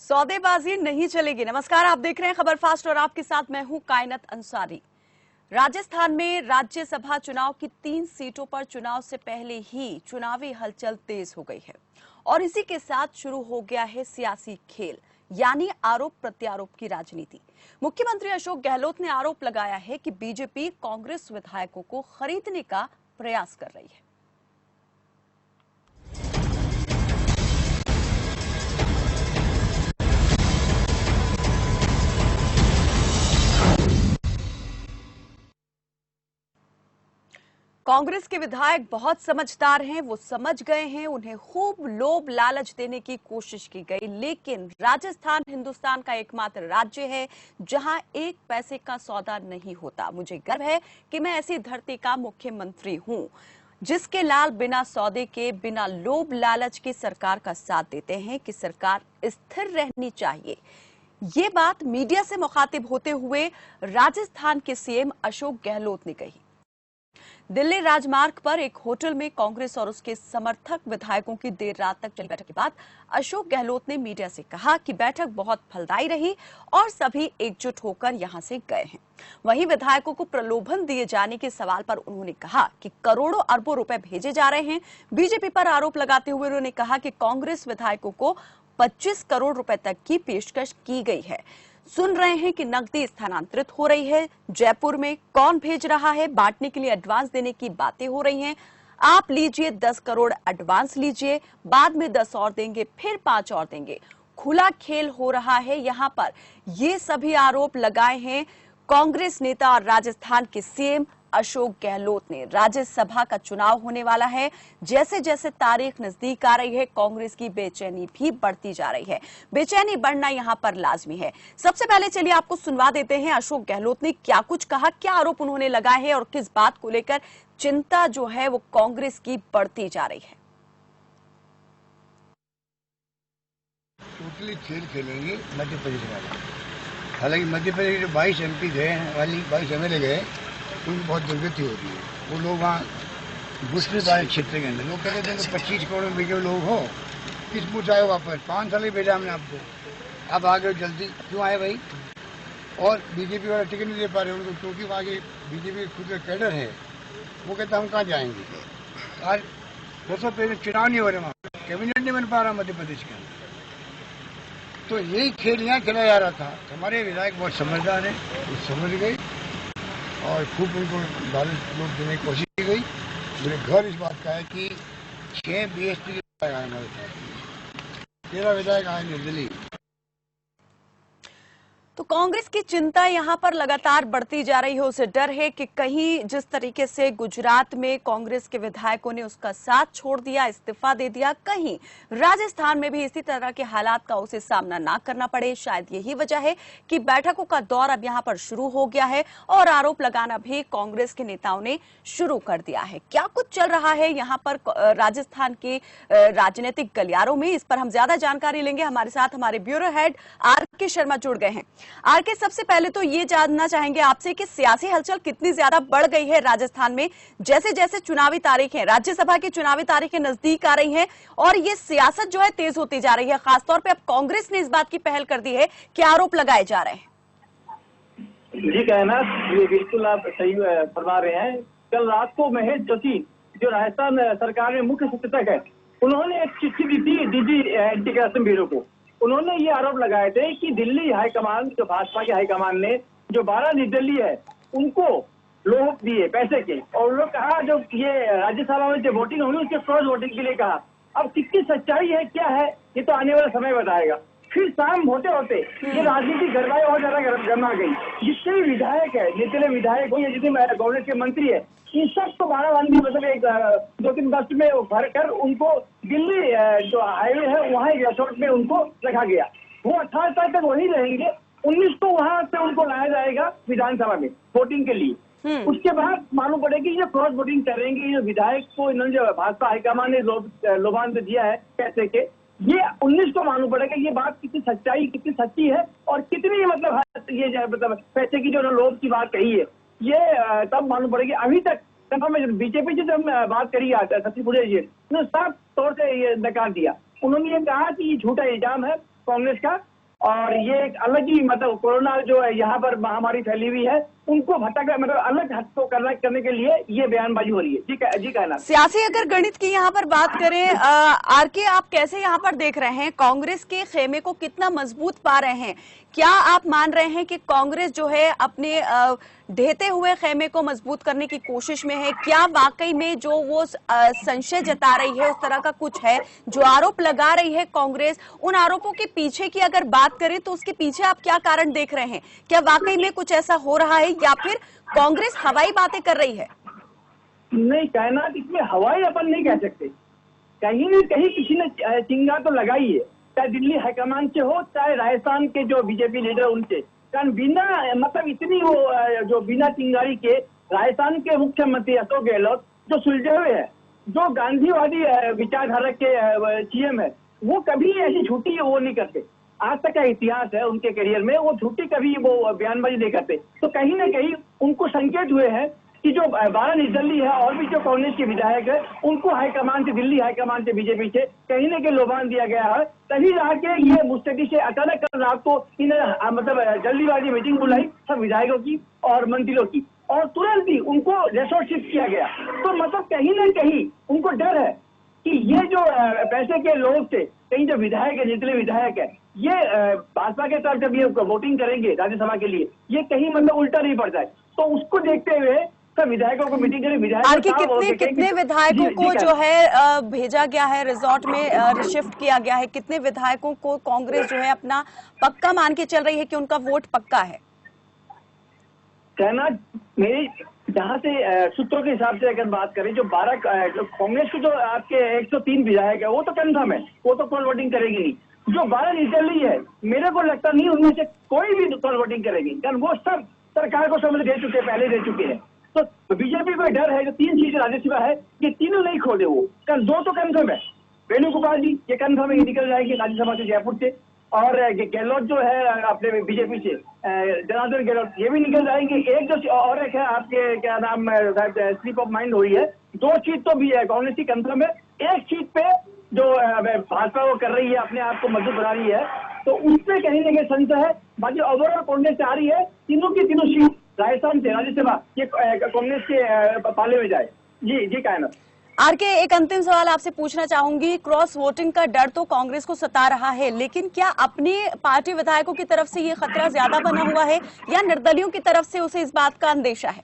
सौदेबाजी नहीं चलेगी। नमस्कार, आप देख रहे हैं खबर फास्ट और आपके साथ मैं हूं कायनत अंसारी। राजस्थान में राज्यसभा चुनाव की 3 सीटों पर चुनाव से पहले ही चुनावी हलचल तेज हो गई है और इसी के साथ शुरू हो गया है सियासी खेल, यानी आरोप प्रत्यारोप की राजनीति। मुख्यमंत्री अशोक गहलोत ने आरोप लगाया है कि बीजेपी कांग्रेस विधायकों को खरीदने का प्रयास कर रही है। कांग्रेस के विधायक बहुत समझदार हैं, वो समझ गए हैं, उन्हें खूब लोभ लालच देने की कोशिश की गई, लेकिन राजस्थान हिंदुस्तान का एकमात्र राज्य है जहां एक पैसे का सौदा नहीं होता। मुझे गर्व है कि मैं ऐसी धरती का मुख्यमंत्री हूं जिसके लाल बिना सौदे के, बिना लोभ लालच के सरकार का साथ देते हैं कि सरकार स्थिर रहनी चाहिए। ये बात मीडिया से मुखातिब होते हुए राजस्थान के सीएम अशोक गहलोत ने कही। दिल्ली राजमार्ग पर एक होटल में कांग्रेस और उसके समर्थक विधायकों की देर रात तक चली बैठक के बाद अशोक गहलोत ने मीडिया से कहा कि बैठक बहुत फलदायी रही और सभी एकजुट होकर यहां से गए हैं। वहीं विधायकों को प्रलोभन दिए जाने के सवाल पर उन्होंने कहा कि करोड़ों अरबों रुपए भेजे जा रहे हैं। बीजेपी पर आरोप लगाते हुए उन्होंने कहा कि कांग्रेस विधायकों को 25 करोड़ रुपए तक की पेशकश की गई है। सुन रहे हैं कि नकदी स्थानांतरित हो रही है। जयपुर में कौन भेज रहा है, बांटने के लिए एडवांस देने की बातें हो रही हैं। आप लीजिए 10 करोड़ एडवांस लीजिए, बाद में 10 और देंगे, फिर 5 और देंगे। खुला खेल हो रहा है यहां पर। ये सभी आरोप लगाए हैं कांग्रेस नेता और राजस्थान के सीएम अशोक गहलोत ने। राज्यसभा का चुनाव होने वाला है। जैसे जैसे तारीख नजदीक आ रही है, कांग्रेस की बेचैनी भी बढ़ती जा रही है। बेचैनी बढ़ना यहां पर लाजमी है। सबसे पहले चलिए आपको सुनवा देते हैं अशोक गहलोत ने क्या कुछ कहा, क्या आरोप उन्होंने लगाए हैं और किस बात को लेकर चिंता जो है वो कांग्रेस की बढ़ती जा रही है। टोटली खेल खेलेंगे मध्य प्रदेश वाले। हालांकि मध्य प्रदेश जो 22 MP गए हैं, वाली 22 MLA गए, उनकी बहुत दुर्गति हो रही है। वो लोग वहाँ घुस नहीं पाए क्षेत्र के अंदर। लोग कहते थे तो 25 करोड़ में बिके लोग हो, किस पूछ आए वापस? 5 साल ही भेजा हमने आपको, अब आ गए जल्दी क्यों आए भाई? और बीजेपी वाला टिकट नहीं दे पा रहे उनको, क्योंकि वहाँ के बीजेपी खुद का कैडर है, वो कहते हम कहाँ जाएंगे। आज 200 पहले चुनाव नहीं हो रहे, वहाँ कैबिनेट नहीं बन पा रहा मध्य प्रदेश के अंदर। तो यही खेल यहाँ खेला जा रहा था। हमारे विधायक बहुत समझदार है, वो समझ गए और खूब उनको लालच लोग देने की कोशिश की गई। मेरे घर इस बात का है कि 6 BSP के विधायक आए हमारे साथ, 13 विधायक आए निर्दलीय। तो कांग्रेस की चिंता यहां पर लगातार बढ़ती जा रही है। उसे डर है कि कहीं जिस तरीके से गुजरात में कांग्रेस के विधायकों ने उसका साथ छोड़ दिया, इस्तीफा दे दिया, कहीं राजस्थान में भी इसी तरह के हालात का उसे सामना ना करना पड़े। शायद यही वजह है कि बैठकों का दौर अब यहां पर शुरू हो गया है और आरोप लगाना भी कांग्रेस के नेताओं ने शुरू कर दिया है। क्या कुछ चल रहा है यहां पर राजस्थान के राजनीतिक गलियारों में, इस पर हम ज्यादा जानकारी लेंगे। हमारे साथ हमारे ब्यूरो हेड RK शर्मा जुड़ गए हैं। RK, सबसे पहले तो ये जानना चाहेंगे आपसे कि सियासी हलचल कितनी ज्यादा बढ़ गई है राजस्थान में, जैसे जैसे चुनावी तारीखें, राज्यसभा की चुनावी तारीखें नजदीक आ रही हैं और ये सियासत जो है तेज होती जा रही है। खासतौर पे अब कांग्रेस ने इस बात की पहल कर दी है कि आरोप लगाए जा रहे हैं। जी कहना, ये बिल्कुल आप सही फरमा रहे हैं। कल रात को महेश जोशी, जो राजस्थान सरकार में मुख्य सचेतक है, उन्होंने एक चिट्ठी दी थी DG एंटी करप्शन ब्यूरो को। उन्होंने ये आरोप लगाए थे कि दिल्ली हाईकमान, जो भाजपा के हाईकमान ने जो 12 निर्दलीय है उनको लोभ दिए पैसे के, और उन्होंने कहा जो ये राज्यसभा में जो वोटिंग होगी उसके क्रॉस वोटिंग के लिए कहा। अब कितनी सच्चाई है, क्या है, ये तो आने वाला समय बताएगा। फिर शाम होते होते ये राजनीति गड़बड़ाई और ज्यादा गरमा गई। जितने भी विधायक है, जितने विधायक हो या जितने कांग्रेस के मंत्री है, इन सब को बाराबंदी मतलब एक 2-3 बस में भर कर उनको दिल्ली जो हाईवे है वहाँ एक रिसोर्ट में उनको रखा गया। वो 18 तारीख तक वहीं रहेंगे, 19 को वहाँ से उनको लाया जाएगा विधानसभा में वोटिंग के लिए। उसके बाद मालूम पड़ेगी ये क्रॉस वोटिंग करेंगे। ये विधायक को इन्होंने जो भाजपा हाईकमान ने लोभान दिया है पैसे के, ये 19 को मालूम पड़ेगा ये बात कितनी सच्चाई, कितनी सच्ची है और कितनी मतलब ये मतलब पैसे की जो लोभ की बात कही है, ये तब मालूम पड़ेगी। अभी तक कंफर्मेशन बीजेपी से हम बात करी सतीपुरे जी ने साफ तौर से ये नकार दिया। उन्होंने ये कहा कि ये झूठा इल्जाम है कांग्रेस का और ये एक अलग ही मतलब कोरोना जो है यहाँ पर महामारी फैली हुई है, उनको भटक मतलब अलग हटको करने के लिए ये बयानबाजी हो रही है। जी कहना सियासी अगर गणित की यहाँ पर बात करें, आर के, आप कैसे यहाँ पर देख रहे हैं कांग्रेस के खेमे को कितना मजबूत पा रहे हैं? क्या आप मान रहे हैं कि कांग्रेस जो है अपने ढहते हुए खेमे को मजबूत करने की कोशिश में है? क्या वाकई में जो वो संशय जता रही है उस तरह का कुछ है? जो आरोप लगा रही है कांग्रेस, उन आरोपों के पीछे की अगर बात करें तो उसके पीछे आप क्या कारण देख रहे हैं? क्या वाकई में कुछ ऐसा हो रहा है या फिर कांग्रेस हवाई बातें कर रही है? नहीं, कहना इसमें हवाई अपन नहीं कह सकते। कहीं न कहीं किसी ने चिंगारी तो लगाई है, चाहे दिल्ली हाईकमान से हो, चाहे राजस्थान के जो बीजेपी लीडर उनसे। कारण बिना मतलब इतनी वो जो बिना चिंगारी के राजस्थान के मुख्यमंत्री अशोक गहलोत जो सुलझे हुए हैं, जो गांधीवादी विचारधारा के सीएम है, वो कभी ऐसी झूठी वो नहीं करते। आज तक का इतिहास है उनके करियर में, वो झूठी कभी वो बयानबाजी नहीं करते। तो कहीं ना कहीं उनको संकेत हुए हैं कि जो 12 निर्दलीय है और भी जो कांग्रेस के विधायक है, उनको हाईकमान से, दिल्ली हाईकमान से, बीजेपी से कहीं न कहीं लोबान दिया गया है। तभी जाके ये मुस्तैदी से अचानक कल रात को इन्हें मतलब जल्दीबाजी मीटिंग बुलाई सब विधायकों की और मंत्रियों की, और तुरंत ही उनको रिसोर्ट शिफ्ट किया गया। तो मतलब कहीं न कहीं उनको डर है कि ये जो पैसे के लोग थे, कहीं जो विधायक है, निर्दलीय विधायक है, ये भाजपा के तरफ जब ये वोटिंग करेंगे राज्यसभा के लिए, ये कहीं मतलब उल्टा नहीं पड़ जाए। तो उसको देखते हुए सब विधायकों को मीटिंग करें। विधायक कितने विधायकों को जो है भेजा गया है रिजॉर्ट में, शिफ्ट किया गया है? कितने विधायकों को कांग्रेस जो है अपना पक्का मान के चल रही है कि उनका वोट पक्का है? कहना मेरी जहां से सूत्रों के हिसाब से अगर बात करें, जो 12 कांग्रेस के जो आपके 103 विधायक है, वो तो कन्फर्म है, वो तो पोल वोटिंग करेगी नहीं। जो 12 निर्दलीय है, मेरे को लगता नहीं उनमें से कोई भी पोल वोटिंग करेगी, कारण वो सब सरकार को समझ दे चुके, पहले दे चुके हैं। तो बीजेपी को डर है जो 3 सीटें राज्यसभा है, ये तीनों नहीं खोले वो, कारण 2 तो कन्फर्म है। वेणुगोपाल जी ये कन्फर्म है, ये निकल जाएंगे राज्यसभा से जयपुर से, और गहलोत जो है अपने बीजेपी से, जनार्दन गहलोत, ये भी निकल जाएंगे। एक जो और एक है आपके क्या नाम स्लिप ऑफ माइंड हो रही है, 2 सीट तो भी है कांग्रेस की कन्फर्म है। एक सीट पे जो भाजपा वो कर रही है, अपने आप को मजबूत बना रही है, तो उसमें कहीं ना कहीं संशय है। बाकी ओवरऑल कांग्रेस आ रही है, तीनों की तीनों सीट राजस्थान से राज्यसभा ये कांग्रेस के पाले में जाए। जी कायनात। आर के, एक अंतिम सवाल आपसे पूछना चाहूंगी। क्रॉस वोटिंग का डर तो कांग्रेस को सता रहा है, लेकिन क्या अपने पार्टी विधायकों की तरफ से ये खतरा ज्यादा बना हुआ है या निर्दलियों की तरफ से उसे इस बात का अंदेशा है?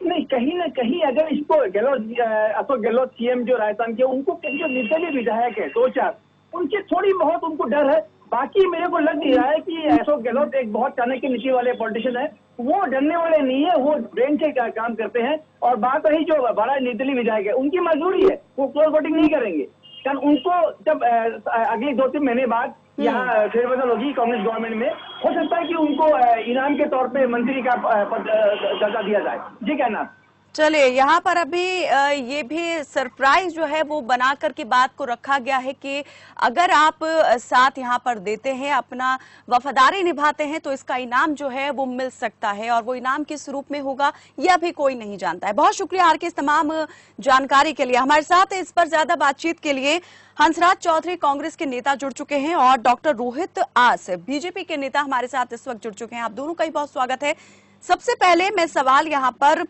नहीं, कहीं ना कहीं अगर इसको अशोक गहलोत सीएम जो राजस्थान के, उनको जो निर्दलीय विधायक है 2-4, उनसे थोड़ी बहुत उनको डर है। बाकी मेरे को लग नहीं रहा है कि अशोक गहलोत एक बहुत चाणक्य नीति वाले पॉलिटिशियन है, वो डरने वाले नहीं है, वो ब्रेन से काम करते हैं। और बात रही जो 12 निर्दलीय विधायक है, उनकी मजबूरी है, वो क्लोज वोटिंग नहीं करेंगे, कारण उनको जब अगले 2-3 महीने बाद यहाँ फेरबदल होगी कांग्रेस गवर्नमेंट में, हो सकता है कि उनको इनाम के तौर पे मंत्री का पद दर्जा दिया जाए। जी कहना। चलिए, यहाँ पर अभी ये भी सरप्राइज जो है वो बना करके बात को रखा गया है कि अगर आप साथ यहाँ पर देते हैं, अपना वफादारी निभाते हैं, तो इसका इनाम जो है वो मिल सकता है, और वो इनाम किस रूप में होगा यह अभी कोई नहीं जानता है। बहुत शुक्रिया आर के इस तमाम जानकारी के लिए। हमारे साथ इस पर ज्यादा बातचीत के लिए हंसराज चौधरी कांग्रेस के नेता जुड़ चुके हैं और डॉक्टर रोहित आस बीजेपी के नेता हमारे साथ इस वक्त जुड़ चुके हैं। आप दोनों का ही बहुत स्वागत है। सबसे पहले मैं सवाल यहाँ पर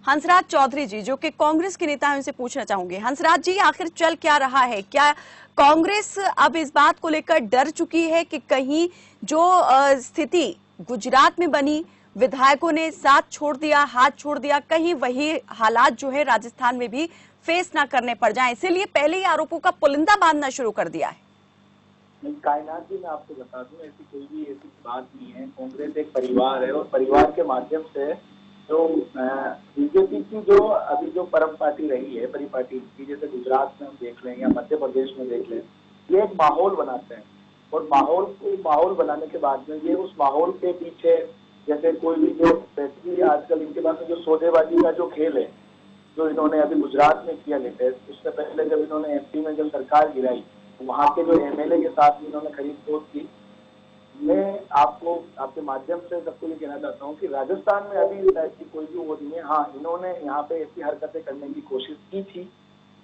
हंसराज चौधरी जी, जो कि कांग्रेस के नेता हैं, उनसे पूछना चाहूंगी। हंसराज जी, आखिर चल क्या रहा है? क्या कांग्रेस अब इस बात को लेकर डर चुकी है कि कहीं जो स्थिति गुजरात में बनी, विधायकों ने साथ छोड़ दिया, हाथ छोड़ दिया, कहीं वही हालात जो है राजस्थान में भी फेस ना करने पड़ जाए, इसीलिए पहले ही आरोपों का पुलिंदा बांधना शुरू कर दिया है? कायनात जी, मैं आपको बता दूं, ऐसी कोई भी ऐसी बात नहीं है। कांग्रेस एक परिवार है और परिवार के माध्यम से जो बीजेपी की जो अभी जो परम पार्टी रही है, बड़ी पार्टी की, जैसे गुजरात में हम देख लें या मध्य प्रदेश में देख लें, ये एक माहौल बनाते हैं और माहौल बनाने के बाद में ये उस माहौल के पीछे जैसे कोई भी जो स्पेशली आजकल इनके पास जो सौदेबाजी का जो खेल है, जो इन्होंने अभी गुजरात में किया लेटेस्ट, उससे पहले जब इन्होंने एमपी में जब सरकार गिराई, वहाँ के जो एमएलए के साथ भी इन्होंने खरीद फरोख्त की। मैं आपको आपके माध्यम से सबको ये कहना चाहता हूँ कि राजस्थान में अभी इस टाइप की कोई भी वो नहीं है। हाँ, इन्होंने यहाँ पे ऐसी हरकतें करने की कोशिश की थी,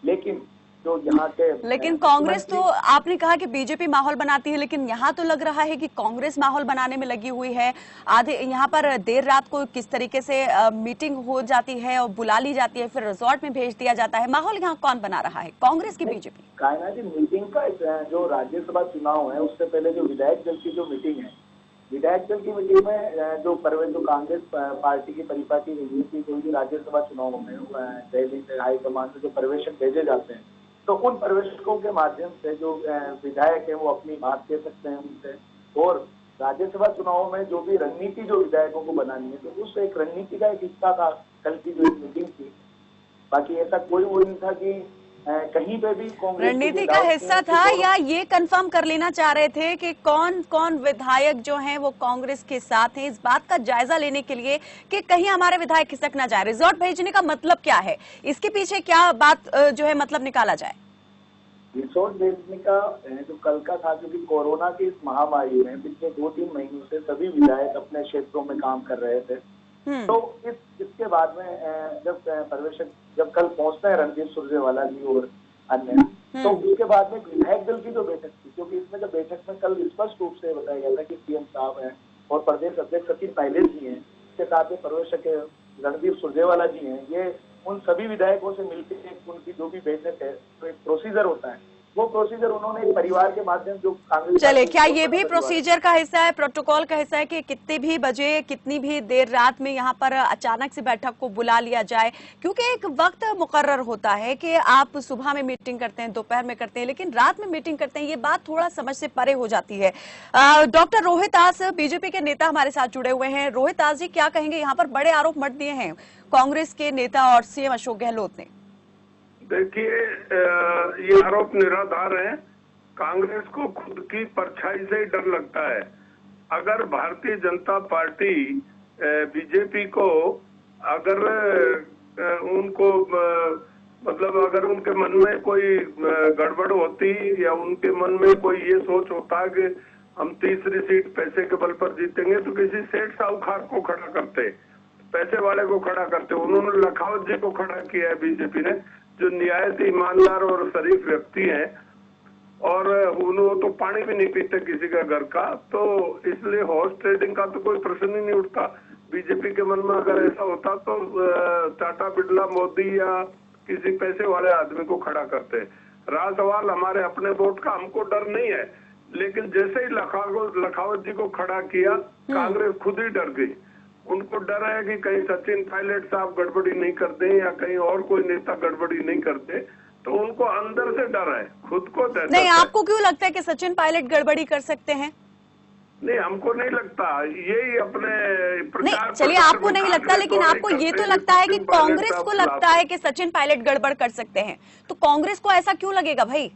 लेकिन जो यहाँ के लेकिन कांग्रेस तो आपने कहा कि बीजेपी माहौल बनाती है, लेकिन यहाँ तो लग रहा है कि कांग्रेस माहौल बनाने में लगी हुई है। आधे यहाँ पर देर रात को किस तरीके से मीटिंग हो जाती है और बुला ली जाती है, फिर रिजॉर्ट में भेज दिया जाता है। माहौल यहाँ कौन बना रहा है, कांग्रेस की बीजेपी? कायना जी, मीटिंग का जो राज्यसभा चुनाव है उससे पहले जो विधायक दल की जो मीटिंग है, विधायक दल की मीटिंग में जो कांग्रेस पार्टी की परिपाटी रही थी, कोई भी राज्यसभा चुनाव में दिल्ली से हाईकमान से जो पर्यवेक्षक भेजे जाते हैं, तो उन पर्यवेक्षकों के माध्यम से जो विधायक है वो अपनी बात कह सकते हैं उनसे। और राज्यसभा चुनाव में जो भी रणनीति जो विधायकों को बनानी है, तो उस एक रणनीति का एक हिस्सा था कल की जो मीटिंग थी। बाकी ऐसा कोई वो नहीं था कि कहीं पे भी रणनीति का हिस्सा था, या ये कंफर्म कर लेना चाह रहे थे कि कौन कौन विधायक जो हैं वो कांग्रेस के साथ हैं, इस बात का जायजा लेने के लिए कि कहीं हमारे विधायक खिसक ना जाए। रिजॉर्ट भेजने का मतलब क्या है, इसके पीछे क्या बात जो है मतलब निकाला जाए? रिसोर्ट भेजने का जो कल का था, क्योंकि कोरोना की इस महामारी में पिछले 2-3 महीनों से सभी विधायक अपने क्षेत्रों में काम कर रहे थे। तो इसके बाद में जब पर्यवेक्षक जब कल पहुंचते हैं रणदीप सुरजेवाला जी और अन्य, तो उसके बाद में विधायक दल की जो बैठक थी, क्योंकि इसमें जब बैठक में कल स्पष्ट रूप से बताया गया था कि सीएम साहब हैं और प्रदेश अध्यक्ष सचिन पायलट जी हैं, इसके साथ में पर्यवेक्षक रणदीप सुरजेवाला जी हैं, ये उन सभी विधायकों से मिलकर उनकी जो भी बैठक है, तो एक प्रोसीजर होता है, वो प्रोसीजर उन्होंने एक परिवार के माध्यम जो कांग्रेस। चले, क्या ये भी प्रोसीजर का हिस्सा है, प्रोटोकॉल का हिस्सा है कि कितने भी बजे कितनी भी देर रात में यहाँ पर अचानक से बैठक को बुला लिया जाए? क्योंकि एक वक्त मुकर्रर होता है कि आप सुबह में मीटिंग करते हैं, दोपहर में करते हैं, लेकिन रात में मीटिंग करते हैं, ये बात थोड़ा समझ से परे हो जाती है। डॉक्टर रोहित दास बीजेपी के नेता हमारे साथ जुड़े हुए हैं। रोहित दास जी, क्या कहेंगे? यहाँ पर बड़े आरोप मत दिए हैं कांग्रेस के नेता और सीएम अशोक गहलोत ने। देखिए, ये आरोप निराधार है। कांग्रेस को खुद की परछाई से ही डर लगता है। अगर भारतीय जनता पार्टी बीजेपी को अगर उनको मतलब अगर उनके मन में कोई गड़बड़ होती या उनके मन में कोई ये सोच होता कि हम तीसरी सीट पैसे के बल पर जीतेंगे, तो किसी सेठ साहूकार को खड़ा करते, पैसे वाले को खड़ा करते। उन्होंने लखावत जी को खड़ा किया है बीजेपी ने, जो निहायत ईमानदार और शरीफ व्यक्ति हैं, और उन्होंने तो पानी भी नहीं पीते किसी का घर का, तो इसलिए हॉर्स ट्रेडिंग का तो कोई प्रश्न ही नहीं उठता। बीजेपी के मन में अगर ऐसा होता तो टाटा, बिरला, मोदी या किसी पैसे वाले आदमी को खड़ा करते। रहा सवाल हमारे अपने वोट का, हमको डर नहीं है, लेकिन जैसे ही लखावत जी को खड़ा किया, कांग्रेस खुद ही डर गई। उनको डर है कि कहीं सचिन पायलट साहब गड़बड़ी नहीं करते या कहीं और कोई नेता गड़बड़ी नहीं करते, तो उनको अंदर से डर है, खुद को डर नहीं। आपको क्यों लगता है कि सचिन पायलट गड़बड़ी कर सकते हैं? नहीं, हमको नहीं लगता। यही अपने नहीं, चलिए आपको नहीं लगता, लेकिन आपको ये तो लगता है कि कांग्रेस को लगता है कि सचिन पायलट गड़बड़ कर सकते हैं, तो कांग्रेस को ऐसा क्यों लगेगा भाई?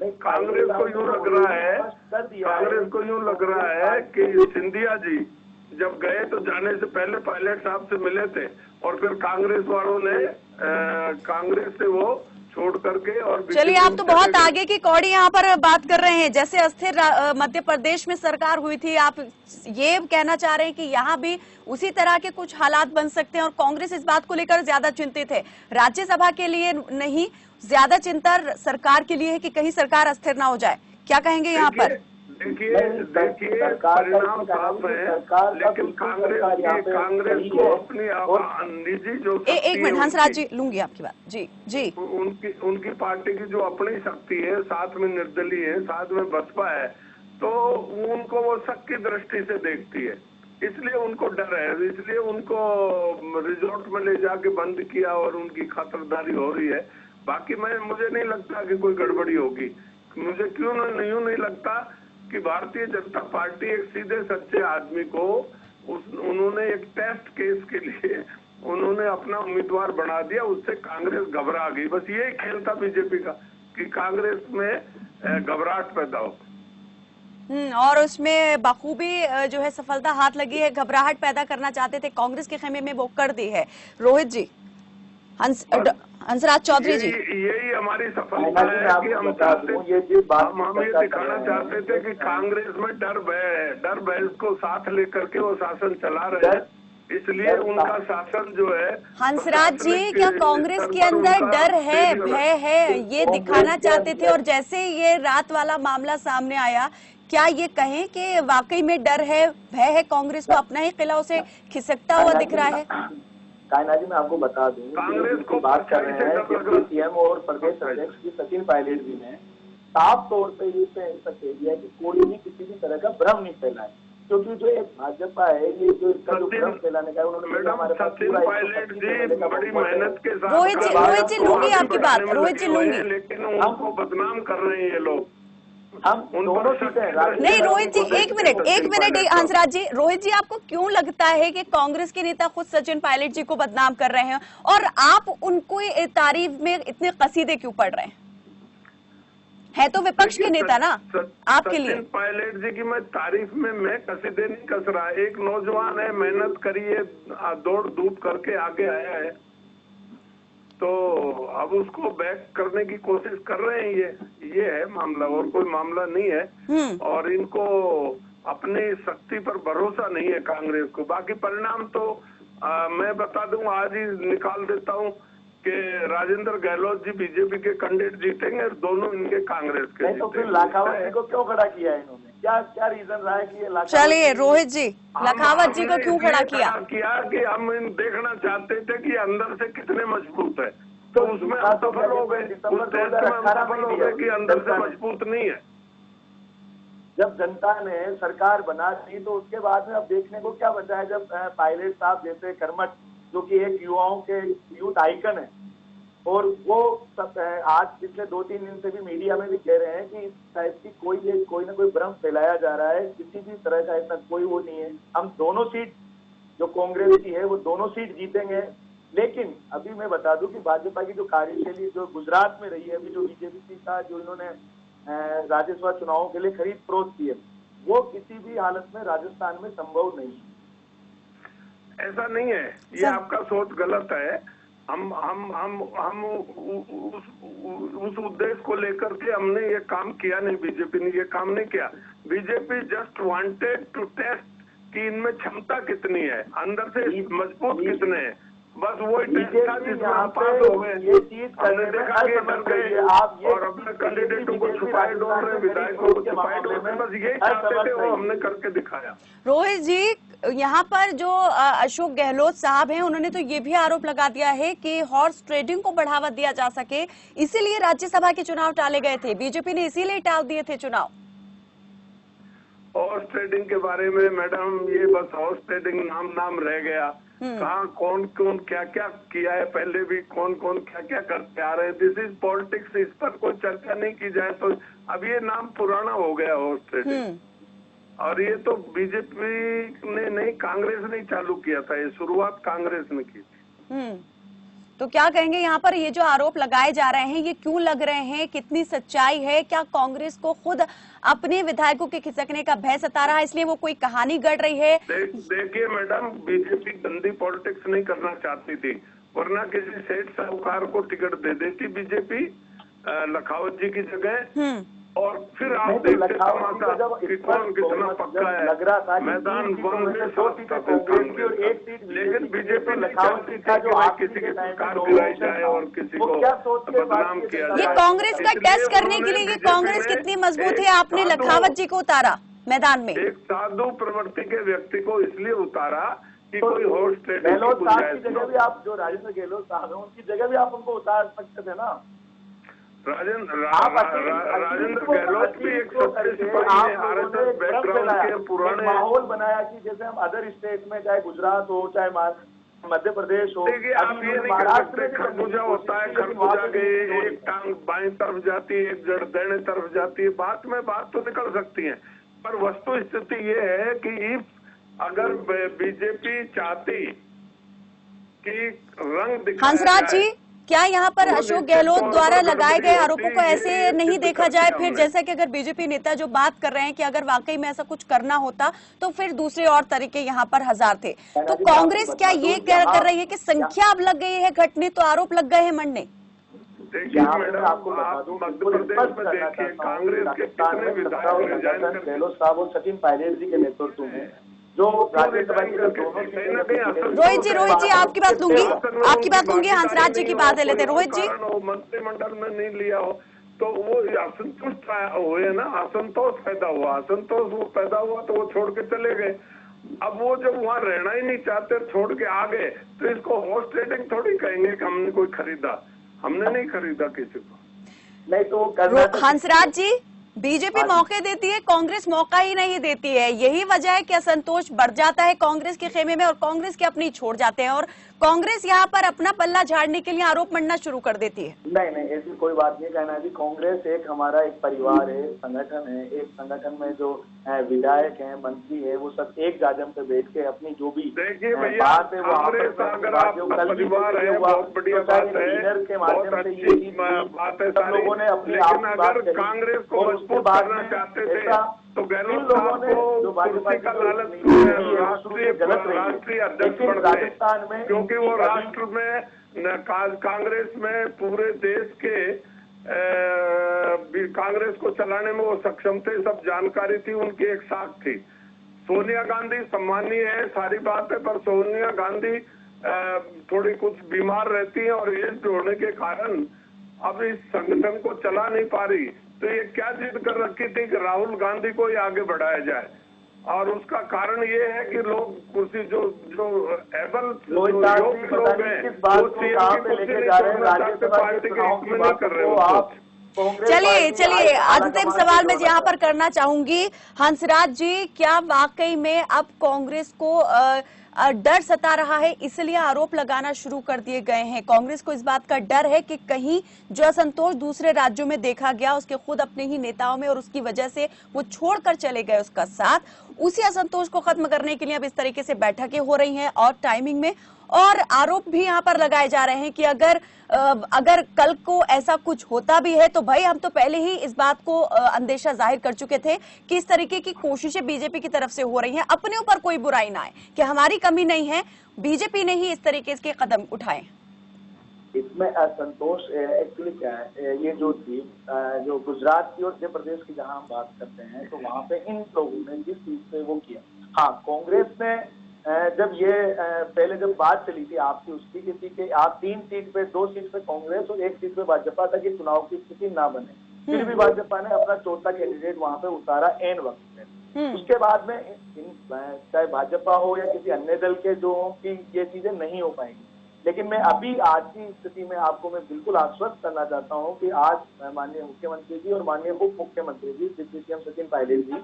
कांग्रेस को यूं लग रहा है, कांग्रेस को यूं लग रहा है कि सिंधिया जी जब गए तो जाने से पहले पायलट साहब से मिले थे, और फिर कांग्रेस वालों ने कांग्रेस से वो छोड़ करके और चलिए, आप तो बहुत आगे की कौड़ी यहाँ पर बात कर रहे हैं। जैसे अस्थिर मध्य प्रदेश में सरकार हुई थी, आप ये कहना चाह रहे हैं कि यहाँ भी उसी तरह के कुछ हालात बन सकते हैं, और कांग्रेस इस बात को लेकर ज्यादा चिंतित है। राज्यसभा के लिए नहीं, ज्यादा चिंता सरकार के लिए है कि कहीं सरकार अस्थिर ना हो जाए। क्या कहेंगे यहाँ पर? देखिए, परिणाम साफ है, लेकिन कांग्रेस को अपनी निजी जो एक मिनट हंसराज जी, लूंगी आपकी बात। जी जी, उनकी पार्टी की जो अपनी शक्ति है, साथ में निर्दलीय है, साथ में बसपा है, तो उनको वो शक की दृष्टि से देखती है, इसलिए उनको डर है, इसलिए उनको रिजॉर्ट में ले जाके बंद किया और उनकी खातिरदारी हो रही है। बाकी मुझे नहीं लगता कि कोई गड़बड़ी होगी। मुझे क्यों नहीं लगता कि भारतीय जनता पार्टी एक सीधे सच्चे आदमी को उन्होंने एक टेस्ट केस के लिए उन्होंने अपना उम्मीदवार बना दिया, उससे कांग्रेस घबरा गई। बस यही खेल था बीजेपी का कि कांग्रेस में घबराहट पैदा हो। और उसमें बखूबी जो है सफलता हाथ लगी है। घबराहट पैदा करना चाहते थे कांग्रेस के खेमे में, वो कर दी है। रोहित जी, हंसराज चौधरी जी, यही हमारी सफलता है कि हम चाहते, हम ये दिखाना चाहते थे कि कांग्रेस में डर भय को साथ लेकर के वो शासन चला रहे हैं, इसलिए उनका शासन जो है। हंसराज जी, क्या कांग्रेस के अंदर डर है, भय है, ये दिखाना चाहते थे? और जैसे ये रात वाला मामला सामने आया, क्या ये कहें कि वाकई में डर है, भय है, कांग्रेस को अपना ही किला उसे खिसकता हुआ दिख रहा है? कायनाथ जी, मैं आपको बता दूं, कांग्रेस को बात कर रहे हैं कि सीएम और प्रदेश अध्यक्ष की सचिन पायलट जी ने साफ तौर पे ये कह दिया कि कोई भी किसी भी तरह का भ्रम नहीं फैलाए, क्योंकि जो एक भाजपा है, ये जो इसका जो भ्रम फैलाने का उन्होंने मैडम सचिन पायलट जी बड़ी मेहनत के साथ। रोहित जी लूंगी आपकी बात, रोहित जी लूंगी, लेकिन उनको बदनाम कर रहे हैं ये लोग। हम दोनों सीटें नहीं रोहित जी, एक मिनट हंसराज जी, रोहित जी, आपको क्यों लगता है कि कांग्रेस के नेता खुद सचिन पायलट जी को बदनाम कर रहे हैं और आप उनको तारीफ में इतने कसीदे क्यों पढ़ रहे हैं? है तो विपक्ष के नेता ना आपके लिए। सचिन पायलट जी की मैं तारीफ में मैं कसीदे नहीं कस रहा। एक नौजवान है, मेहनत करिए, दौड़ धूप करके आगे आया है, तो अब उसको बैक करने की कोशिश कर रहे हैं। ये है मामला, और कोई मामला नहीं है। और इनको अपनी शक्ति पर भरोसा नहीं है कांग्रेस को। बाकी परिणाम तो मैं बता दूं, आज ही निकाल देता हूं कि राजेंद्र गहलोत जी बीजेपी के कैंडिडेट जीतेंगे, दोनों इनके कांग्रेस के जीतेंगे। तो फिर लाखावत जी को क्यों खड़ा किया इन्होंने? क्या रीजन रहा है कि ये चलिए रोहित जी, लखावत जी को क्यों खड़ा किया कि हम देखना चाहते थे कि अंदर से कितने मजबूत है, तो उसमें असफल हो गए। उस टेस्ट में हम सफल हो गए कि अंदर से मजबूत नहीं है। जब जनता ने सरकार बना दी तो उसके बाद में अब देखने को क्या बचा है, जब पायलट साहब जैसे कर्मठ, जो कि एक युवाओं के यूथ आइकन है, और वो सब आज पिछले 2-3 दिन से भी मीडिया में भी कह रहे हैं कि शायद की कोई ना कोई भ्रम फैलाया जा रहा है, किसी भी तरह का ऐसा कोई वो नहीं है। हम दोनों सीट जो कांग्रेस की है वो दोनों सीट जीतेंगे। लेकिन अभी मैं बता दूं कि भाजपा की जो कार्यशैली जो गुजरात में रही है, अभी जो बीजेपी का जो इन्होंने राज्यसभा चुनावों के लिए खरीद फरोख्त की है, वो किसी भी हालत में राजस्थान में संभव नहीं है। ऐसा नहीं है, ये आपका सोच गलत है। हम उस उद्देश्य को लेकर के हमने ये काम किया नहीं, बीजेपी ने ये काम नहीं किया। BJP just wanted to test कि इनमें क्षमता कितनी है, अंदर से मजबूत कितने हैं, बस वो टेस्ट था जिसमें हम पास हो गए। ये चीज हमने देखा कि डर गए और अपने कैंडिडेटों को छुपाए डोल रहे, विधायकों को छुपाए डोल रहे, बस यही चाहते थे, वो हमने करके दिखाया। रोहित जी, यहाँ पर जो अशोक गहलोत साहब हैं, उन्होंने तो ये भी आरोप लगा दिया है कि हॉर्स ट्रेडिंग को बढ़ावा दिया जा सके, इसीलिए राज्यसभा के चुनाव टाले गए थे, बीजेपी ने इसीलिए टाल दिए थे चुनाव। हॉर्स ट्रेडिंग के बारे में मैडम, ये बस हॉर्स ट्रेडिंग नाम रह गया। कहाँ कौन क्या क्या किया है, पहले भी कौन क्या क्या करते आ रहे हैं। दिस इज पॉलिटिक्स, इस पर कोई चर्चा नहीं की जाए तो अब ये नाम पुराना हो गया हॉर्स ट्रेडिंग। और ये तो बीजेपी ने नहीं, कांग्रेस ने चालू किया था, ये शुरुआत कांग्रेस ने की थी। तो क्या कहेंगे यहाँ पर ये जो आरोप लगाए जा रहे हैं, ये क्यों लग रहे हैं, कितनी सच्चाई है? क्या कांग्रेस को खुद अपने विधायकों के खिसकने का भय सता रहा है, इसलिए वो कोई कहानी गढ़ रही है? देखिए मैडम, बीजेपी गंदी पॉलिटिक्स नहीं करना चाहती थी, वरना किसी सेठ साहूकार को टिकट दे देती बीजेपी लखावत जी की जगह, और फिर आप देखते कि कौन कितना पक्का है। मैदान लेकिन बीजेपी ने चाहती थी कि भाई किसी की सरकार गिराई जाए और किसी को बदनाम किया जाए। ये कांग्रेस का टेस्ट करने के लिए कि कांग्रेस कितनी मजबूत है, आपने लखावत जी को उतारा मैदान में। एक साधु प्रवृत्ति के व्यक्ति को इसलिए उतारा कि कोई हॉर्स ट्रेडिंग की गुंजाइश जगह भी आप जो राजेंद्र गहलोत साहब हैं, उनकी जगह भी आप उनको उतार सकते थे ना। राजेंद्र गहलोत भी एक आरएसएस बैकग्राउंड के पुराने माहौल बनाया कि जैसे हम अदर स्टेट में, चाहे गुजरात हो, चाहे मध्य प्रदेश हो, देखिए आप ये नहीं कर सकते। खरबूजा होता है, खरबूजा गए, एक टांग बाएं तरफ जाती है, एक जड़ दाहिने तरफ जाती है, बात तो निकल सकती है, पर वस्तु स्थिति ये है कि अगर बीजेपी चाहती कि रंग दिखाया हंसराज जी, क्या यहाँ पर अशोक गहलोत द्वारा लगाए गए आरोपों को ऐसे नहीं देखा जाए फिर, जैसा कि अगर बीजेपी नेता जो बात कर रहे हैं कि अगर वाकई में ऐसा कुछ करना होता तो फिर दूसरे और तरीके यहाँ पर हजार थे, तो कांग्रेस क्या ये कर रही है कि संख्या अब लग गई है घटने, तो आरोप लग गए हैं मरने? देखिए मैडम, आपको मध्य प्रदेश में देखिए कांग्रेस के कितने विधायक गहलोत साहब और सचिन पायलट जी के नेतृत्व में जो राज्यसभा की दोनों रोहित जी आपकी बात लूंगी हंसराज जी की बात ले लेते हैं। रोहित जी, मंत्रिमंडल में नहीं लिया हो तो वो असंतुष्ट हुए ना, असंतोष पैदा हुआ, वो पैदा हुआ तो वो छोड़ के चले गए। अब वो जब वहाँ रहना ही नहीं चाहते, छोड़ के आ गए, तो इसको हॉर्स ट्रेडिंग थोड़ी कहेंगे कि हमने कोई खरीदा। हमने नहीं खरीदा किसी को। नहीं तो हंसराज जी, बीजेपी मौके देती है, कांग्रेस मौका ही नहीं देती है। यही वजह है कि असंतोष बढ़ जाता है कांग्रेस के खेमे में और कांग्रेस के अपनी छोड़ जाते हैं और कांग्रेस यहाँ पर अपना पल्ला झाड़ने के लिए आरोप मढ़ना शुरू कर देती है। नहीं, ऐसी कोई बात नहीं कहना जी। कांग्रेस हमारा एक परिवार है, संगठन है। एक संगठन में जो विधायक हैं, मंत्री है, वो सब एक जाजम पे बैठ के अपनी जो भी बात है वो लोगों ने अपनी कांग्रेस को मजबूत करना चाहते थे तो गहलोत साहब को कुर्सी का लालच राष्ट्रीय अध्यक्ष राजस्थान में, क्योंकि वो राष्ट्र में कांग्रेस में पूरे देश के कांग्रेस को चलाने में वो सक्षम थे, सब जानकारी थी, उनकी एक साख थी। सोनिया गांधी सम्मानीय है, सारी बात है, पर सोनिया गांधी थोड़ी कुछ बीमार रहती है और एज होने के कारण अब इस संगठन को चला नहीं पा रही। तो ये क्या जिद कर रखी थी कि राहुल गांधी को ही आगे बढ़ाया जाए, और उसका कारण ये है कि लोग कुर्सी जो एबल योग्य लोग हैं वो सीएम की कुर्सी नहीं छोड़ना चाहते, पार्टी के हित में नहीं कर रहे हो। चलिए अंतिम सवाल मैं यहाँ पर करना चाहूंगी हंसराज जी, क्या वाकई में अब कांग्रेस को डर सता रहा है इसलिए आरोप लगाना शुरू कर दिए गए हैं? कांग्रेस को इस बात का डर है कि कहीं जो असंतोष दूसरे राज्यों में देखा गया उसके खुद अपने ही नेताओं में और उसकी वजह से वो छोड़कर चले गए उसका साथ, उसी असंतोष को खत्म करने के लिए अब इस तरीके से बैठकें हो रही हैं और टाइमिंग में, और आरोप भी यहाँ पर लगाए जा रहे हैं कि अगर कल को ऐसा कुछ होता भी है तो भाई हम तो पहले ही इस बात को अंदेशा जाहिर कर चुके थे कि इस तरीके की कोशिशें बीजेपी की तरफ से हो रही हैं। अपने ऊपर कोई बुराई ना आए कि हमारी कमी नहीं है, बीजेपी ने ही इस तरीके के कदम उठाए। इसमें असंतोष एक्चुअली क्या है, ये जो थी जो गुजरात की और मध्य प्रदेश की जहां हम बात करते हैं तो वहां पे इन लोगों ने जिस चीज पे वो किया, हाँ कांग्रेस ने जब ये पहले जब बात चली थी आपकी उसकी किसी के आप 3 सीट पे 2 सीट पे कांग्रेस और 1 सीट पे भाजपा तक ये चुनाव की स्थिति ना बने, फिर भी भाजपा ने अपना चौथा कैंडिडेट वहां पे उतारा एन वक्त में। उसके बाद में चाहे भाजपा हो या किसी अन्य दल के जो हो कि ये चीजें नहीं हो पाएंगी। लेकिन मैं अभी आज की स्थिति में आपको मैं बिल्कुल आश्वस्त करना चाहता हूँ कि आज माननीय मुख्यमंत्री जी और माननीय उप मुख्यमंत्री जी डिप्टी सीएम सचिन पायलट जी,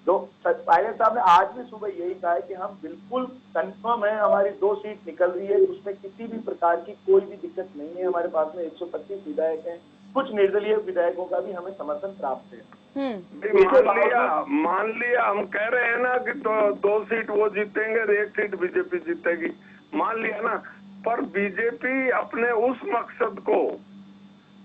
जो पायलट साहब ने आज भी सुबह यही कहा है कि हम बिल्कुल कंफर्म है, हमारी 2 सीट निकल रही है, उसमें किसी भी प्रकार की कोई भी दिक्कत नहीं है। हमारे पास में 125 विधायक हैं, कुछ निर्दलीय विधायकों का भी हमें समर्थन प्राप्त है। मान लिया हम कह रहे हैं ना कि 2 सीट वो जीतेंगे और 1 सीट बीजेपी जीतेगी, मान लिया ना, पर बीजेपी अपने उस मकसद को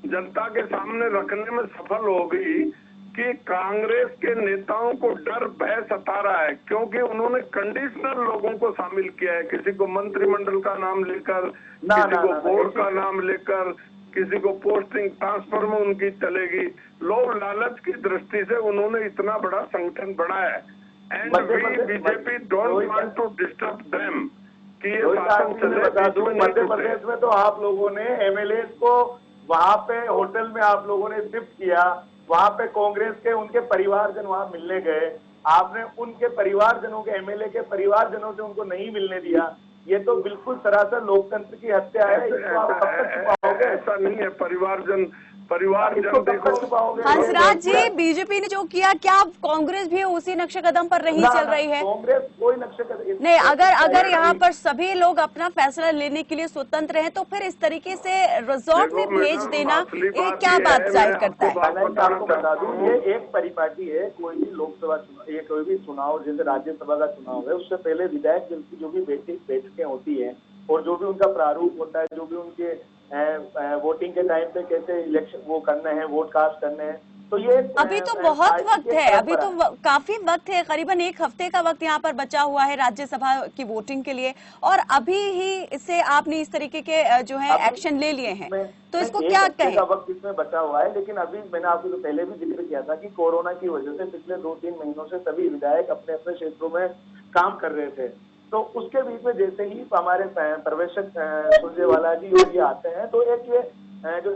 जनता के सामने रखने में सफल हो गई कि कांग्रेस के नेताओं को डर भय सता रहा है, क्योंकि उन्होंने कंडीशनल लोगों को शामिल किया है, किसी को मंत्रिमंडल का नाम लेकर, किसी को बोर्ड का नाम लेकर, किसी को पोस्टिंग ट्रांसफर में उनकी चलेगी। लोग लालच की दृष्टि से उन्होंने इतना बड़ा संगठन बनाया है, and BJP don't want to disturb them कि ये शासन चले। मध्य प्रदेश में तो आप लोगों ने एमएलए को वहां पे होटल में आप लोगों ने शिफ्ट किया, वहां पे कांग्रेस के उनके परिवारजन वहां मिलने गए, आपने उनके परिवारजनों के एमएलए के परिवारजनों से उनको नहीं मिलने दिया। ये तो बिल्कुल सरासर लोकतंत्र की हत्या है। इसको आप कब तक छुपाओगे? ऐसा नहीं है, परिवारजन हंसराज जी, बीजेपी ने जो किया, क्या कांग्रेस भी उसी नक्शे कदम पर नहीं चल रही है? कांग्रेस कोई नक्शे कदम नहीं, अगर यहाँ पर सभी लोग अपना फैसला लेने के लिए स्वतंत्र हैं तो फिर इस तरीके से रिजॉर्ट में भेज देना ये क्या बात जाहिर करता है? आपको बता दूं, ये एक परिपाटी है। कोई भी लोकसभा चुनाव, ये कोई भी चुनाव जैसे राज्यसभा का चुनाव है, उससे पहले विधायक दल की जो भी बैठकें होती है और जो भी उनका प्रारूप होता है, जो भी उनके वोटिंग के टाइम पे कैसे इलेक्शन वो करने हैं, वोट कास्ट करने हैं, तो ये अभी तो बहुत पार्टी वक्त की है, अभी तो परंपरा है। काफी वक्त है, करीबन एक हफ्ते का वक्त यहाँ पर बचा हुआ है राज्यसभा की वोटिंग के लिए, और अभी ही इससे आपने इस तरीके के जो है अभी एक्शन ले लिए हैं, तो इसको एक क्या हफ्ते कहें? का वक्त इसमें बचा हुआ है, लेकिन अभी मैंने आपको तो पहले भी जिक्र किया था कि कोरोना की वजह से पिछले 2-3 महीनों से सभी विधायक अपने अपने क्षेत्रों में काम कर रहे थे। तो उसके बीच में जैसे ही हमारे पर्यवेक्षक सुरजेवाला जी योगी आते हैं, तो एक ये जो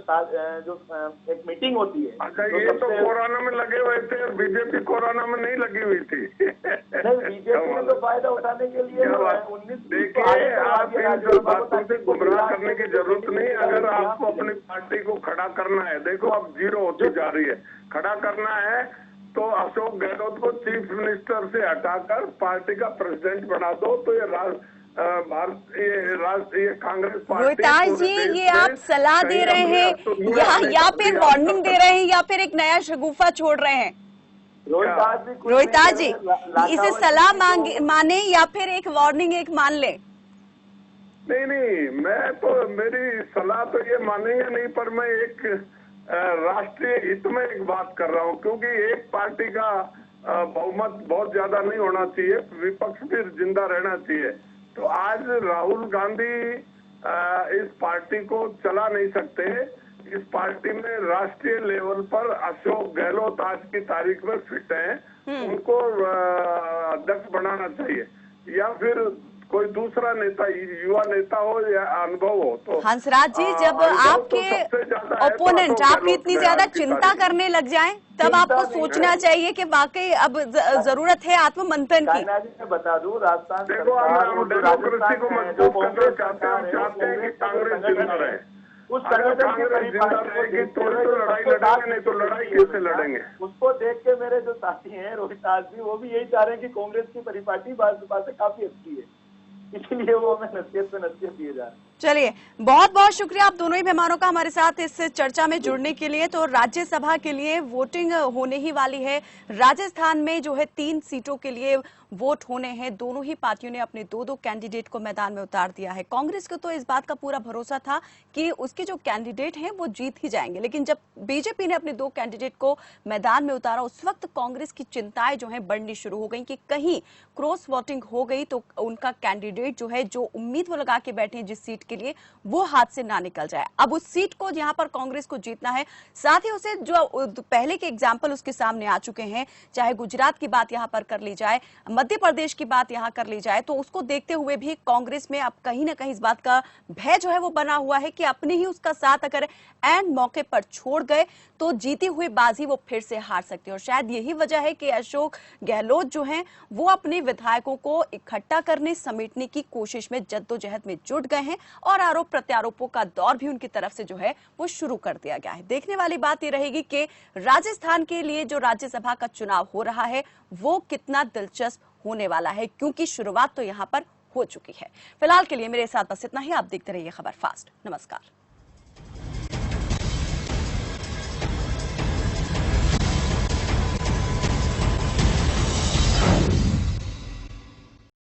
एक मीटिंग होती है। अच्छा, ये तो कोरोना में लगे हुए थे और बीजेपी कोरोना में नहीं लगी हुई थी। नहीं, बीजेपी ने तो फायदा उठाने के लिए 19 देखिए, आप इन सब बातों से गुमराह करने की जरूरत नहीं। अगर आपको अपनी पार्टी को खड़ा करना है, देखो अब 0 होती जा रही है, खड़ा करना है तो अशोक गहलोत को चीफ मिनिस्टर से हटाकर पार्टी का प्रेसिडेंट बना दो, तो ये कांग्रेस पार्टी। रोहिताज जी, ये आप सलाह दे रहे हैं या फिर वार्निंग दे रहे हैं या फिर एक नया शगुफा छोड़ रहे हैं? रोहिताज जी, इसे सलाह माने या फिर एक वार्निंग एक मान ले? नहीं, मैं तो मेरी सलाह तो ये मानेंगे नहीं, पर मैं एक राष्ट्रीय हित में एक बात कर रहा हूँ, क्योंकि एक पार्टी का बहुमत बहुत ज्यादा नहीं होना चाहिए, विपक्ष भी जिंदा रहना चाहिए। तो आज राहुल गांधी इस पार्टी को चला नहीं सकते। इस पार्टी में राष्ट्रीय लेवल पर अशोक गहलोत आज की तारीख में फिट हैं, उनको अध्यक्ष बनाना चाहिए, या फिर कोई दूसरा नेता, युवा नेता हो या अनुभव हो। तो हंसराज जी, जब आपके ओपोनेंट आपकी इतनी ज्यादा चिंता करने लग जाएं, तब आपको सोचना चाहिए कि वाकई अब जरूरत है आत्ममंथन की। मैं बता दूं, राजस्थान देखो, हम डेमोक्रेसी को मजबूत करना चाहते हैं, हम चाहते हैं कि कांग्रेस जिंदा रहे। उस कांग्रेस जिंदा रहेगी तो लड़ाई लड़ेंगे, नहीं तो लड़ाई कैसे लड़ेंगे? उसको देख के मेरे जो साथी हैं रोहिताज जी, वो भी यही चाह रहे हैं कि कांग्रेस की परिपाटी भाजपा से काफी अच्छी है, इसलिए वो हमें नसीहत पे नसीहत दिए जा रहे हैं। चलिए, बहुत बहुत शुक्रिया आप दोनों ही मेहमानों का हमारे साथ इस चर्चा में जुड़ने के लिए। तो राज्यसभा के लिए वोटिंग होने ही वाली है। राजस्थान में जो है 3 सीटों के लिए वोट होने हैं। दोनों ही पार्टियों ने अपने 2-2 कैंडिडेट को मैदान में उतार दिया है। कांग्रेस को तो इस बात का पूरा भरोसा था कि उसके जो कैंडिडेट हैं वो जीत ही जाएंगे, लेकिन जब बीजेपी ने अपने 2 कैंडिडेट को मैदान में उतारा, उस वक्त कांग्रेस की चिंताएं जो है बढ़नी शुरू हो गई कि कहीं क्रॉस वोटिंग हो गई तो उनका कैंडिडेट जो है, जो उम्मीद वो लगा के बैठे हैं जिस सीट के लिए, वो हाथ से ना निकल जाए। अब उस सीट को यहां पर कांग्रेस को जीतना है। साथ ही उसे जो पहले के एग्जाम्पल उसके सामने आ चुके हैं, चाहे गुजरात की बात यहां पर कर ली जाए, मध्य प्रदेश की बात यहां कर ली जाए, तो उसको देखते हुए भी कांग्रेस में अब कहीं ना कहीं इस बात का भय जो है वो बना हुआ है कि अपने ही उसका साथ अगर एंड मौके पर छोड़ गए तो जीती हुई बाजी वो फिर से हार सकते हैं। और शायद यही वजह है कि अशोक गहलोत जो हैं वो अपने विधायकों को इकट्ठा करने, समेटने की कोशिश में जद्दोजहद में जुट गए हैं और आरोप प्रत्यारोपों का दौर भी उनकी तरफ से जो है वो शुरू कर दिया गया है। देखने वाली बात ये रहेगी कि राजस्थान के लिए जो राज्यसभा का चुनाव हो रहा है वो कितना दिलचस्प होने वाला है, क्योंकि शुरुआत तो यहां पर हो चुकी है। फिलहाल के लिए मेरे साथ बस इतना ही। आप देखते रहिए खबर फास्ट। नमस्कार।